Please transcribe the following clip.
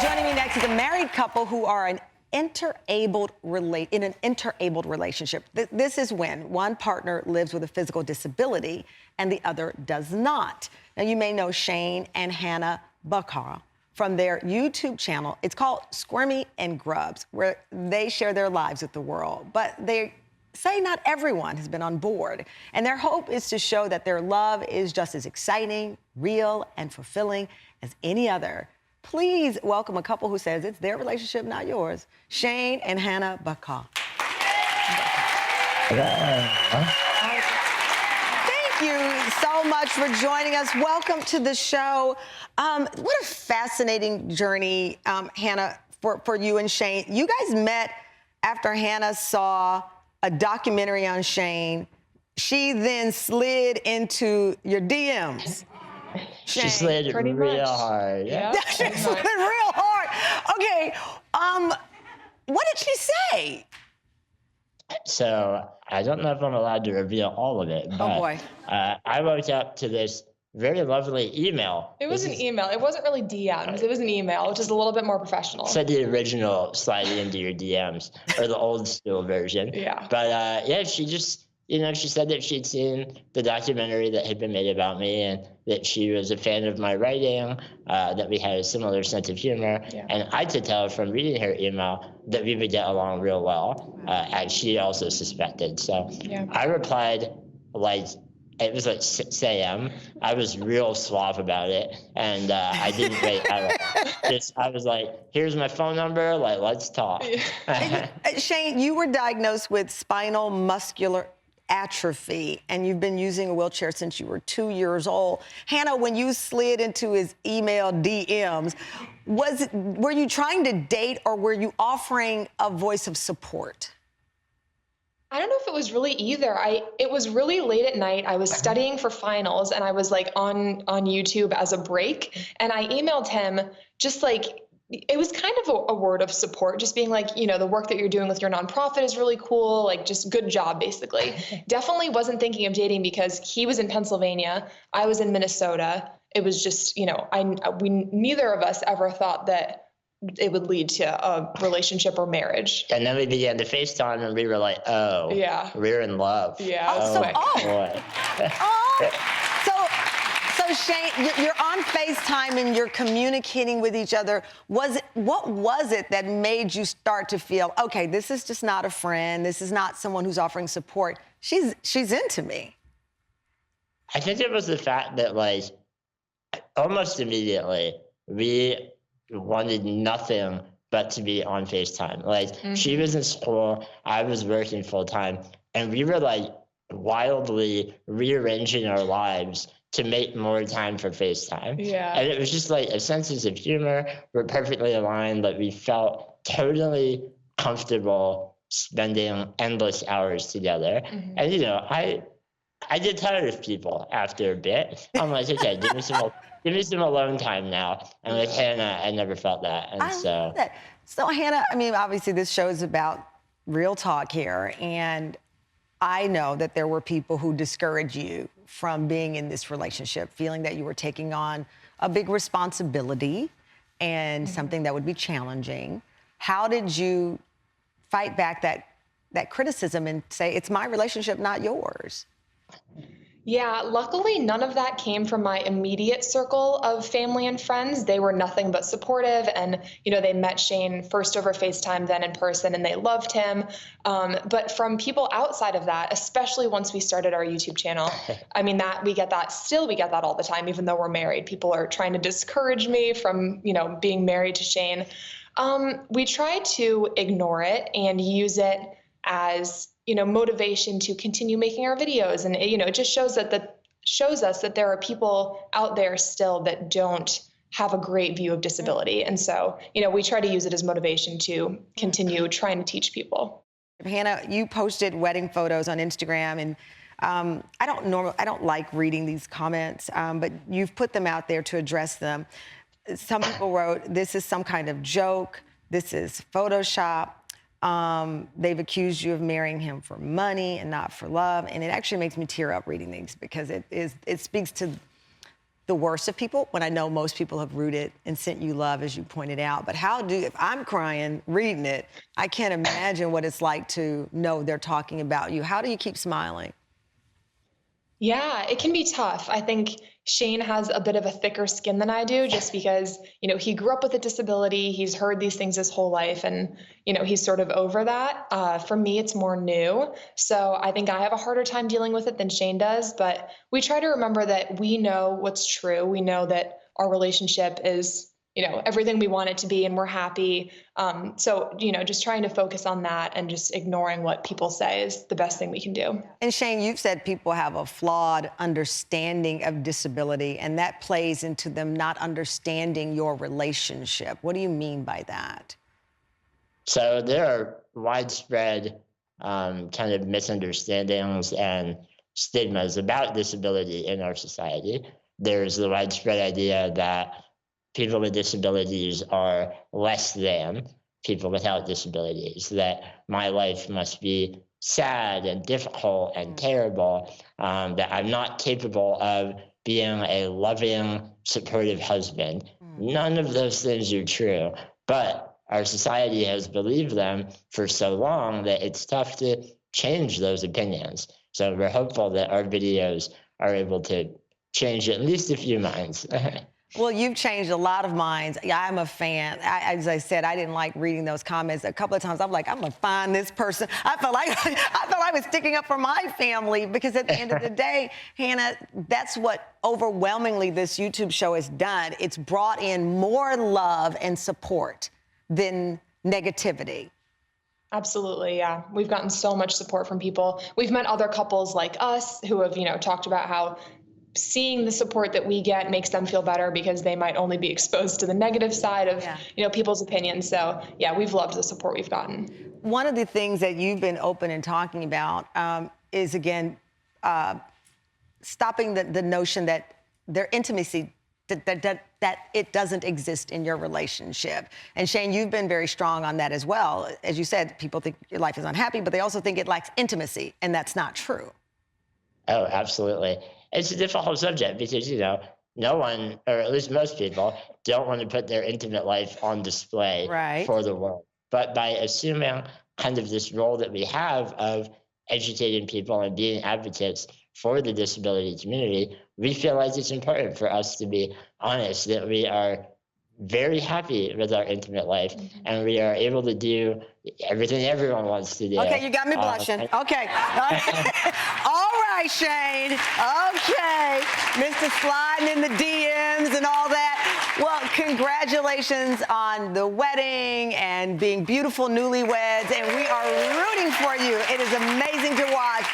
Joining me next is a married couple who are in an interabled relationship. This is when one partner lives with a physical disability and the other does not. Now, you may know Shane and Hannah Burcawrun from their YouTube channel. It's called Squirmy and Grubs, where they share their lives with the world. But they say not everyone has been on board. And their hope is to show that their love is just as exciting, real, and fulfilling as any other. Please welcome a couple who says it's their relationship, not yours, Shane and Hannah Burcawrun. Thank you so much for joining us. Welcome to the show. What a fascinating journey, Hannah, for you and Shane. You guys met after Hannah saw a documentary on Shane. She then slid into your DMs. She slid real hard. Yeah, she slid real hard. Okay, what did she say? So I don't know if I'm allowed to reveal all of it, but oh boy. I woke up to this very lovely email. It was an email. It wasn't really DMs. It was an email, which is a little bit more professional. Said the original sliding into your DMs, or the old school version. Yeah. But yeah, she just, she said that she'd seen the documentary that had been made about me and that she was a fan of my writing, that we had a similar sense of humor. Yeah. And I could tell from reading her email that we would get along real well, as she also suspected. So yeah. I replied it was like 6 a.m. I was real suave about it, and I didn't wait at all. I was like, here's my phone number, let's talk. Shane, you were diagnosed with spinal muscular atrophy, and you've been using a wheelchair since you were 2 years old. Hannah, when you slid into his email DMs, were you trying to date, or were you offering a voice of support? I don't know if it was really either. It was really late at night. I was studying for finals, and I was on YouTube as a break, and I emailed him just it was kind of a word of support, just being the work that you're doing with your nonprofit is really cool, just good job, basically. Definitely wasn't thinking of dating because he was in Pennsylvania, I was in Minnesota. It was just, neither of us ever thought that it would lead to a relationship or marriage. And then we began to FaceTime, and we were like, oh, yeah, we're in love. Yeah. Boy. So Shane, you're on FaceTime and you're communicating with each other. What was it that made you start to feel, okay, this is just not a friend. This is not someone who's offering support. She's into me. I think it was the fact that almost immediately we wanted nothing but to be on FaceTime. She was in school, I was working full time, and we were wildly rearranging our lives to make more time for FaceTime. Yeah. And it was just a senses of humor were perfectly aligned. We felt totally comfortable spending endless hours together. Mm-hmm. And I get tired of people after a bit. I'm like, okay, give me some alone time now. And with Hannah, I never felt that. And I love that. So Hannah, obviously this show is about real talk here. And I know that there were people who discouraged you from being in this relationship, feeling that you were taking on a big responsibility and something that would be challenging. How did you fight back that criticism and say, it's my relationship, not yours? Yeah, luckily none of that came from my immediate circle of family and friends. They were nothing but supportive, and they met Shane first over FaceTime, then in person, and they loved him. But from people outside of that, especially once we started our YouTube channel, we get that all the time, even though we're married. People are trying to discourage me from, being married to Shane. We try to ignore it and use it as motivation to continue making our videos. And, it just shows us that there are people out there still that don't have a great view of disability. And so, we try to use it as motivation to continue trying to teach people. Hannah, you posted wedding photos on Instagram, and I don't like reading these comments, but you've put them out there to address them. Some people wrote, this is some kind of joke. This is Photoshop. They've accused you of marrying him for money and not for love. And it actually makes me tear up reading these because it speaks to the worst of people when I know most people have rooted and sent you love, as you pointed out. But if I'm crying reading it, I can't imagine what it's like to know they're talking about you. How do you keep smiling? Yeah, it can be tough. I think Shane has a bit of a thicker skin than I do just because, he grew up with a disability. He's heard these things his whole life and, he's sort of over that. For me, it's more new. So I think I have a harder time dealing with it than Shane does. But we try to remember that we know what's true. We know that our relationship is, everything we want it to be and we're happy. So, just trying to focus on that and just ignoring what people say is the best thing we can do. And Shane, you've said people have a flawed understanding of disability, and that plays into them not understanding your relationship. What do you mean by that? So there are widespread kind of misunderstandings and stigmas about disability in our society. There's the widespread idea that people with disabilities are less than people without disabilities, that my life must be sad and difficult and terrible, that I'm not capable of being a loving, supportive husband. None of those things are true, but our society has believed them for so long that it's tough to change those opinions. So we're hopeful that our videos are able to change at least a few minds. Well, you've changed a lot of minds. Yeah, I'm a fan. As I said, I didn't like reading those comments. A couple of times I'm like, I'm gonna find this person. I felt like I was sticking up for my family, because at the end of the day, Hannah, that's what overwhelmingly this YouTube show has done. It's brought in more love and support than negativity. Absolutely, yeah. We've gotten so much support from people. We've met other couples like us who have, talked about how seeing the support that we get makes them feel better because they might only be exposed to the negative side of, people's opinions. So yeah, we've loved the support we've gotten. One of the things that you've been open and talking about is, again, stopping the notion that their intimacy, that it doesn't exist in your relationship. And Shane, you've been very strong on that as well. As you said, people think your life is unhappy, but they also think it lacks intimacy, and that's not true. Oh, absolutely. It's a difficult subject because, no one, or at least most people, don't want to put their intimate life on display for the world. But by assuming kind of this role that we have of educating people and being advocates for the disability community, we feel like it's important for us to be honest that we are very happy with our intimate life, and we are able to do everything everyone wants to do. Okay, you got me blushing. Okay. All right, Shane. Okay. Mr. Sliding in the DMs and all that. Well, congratulations on the wedding and being beautiful newlyweds, and we are rooting for you. It is amazing to watch.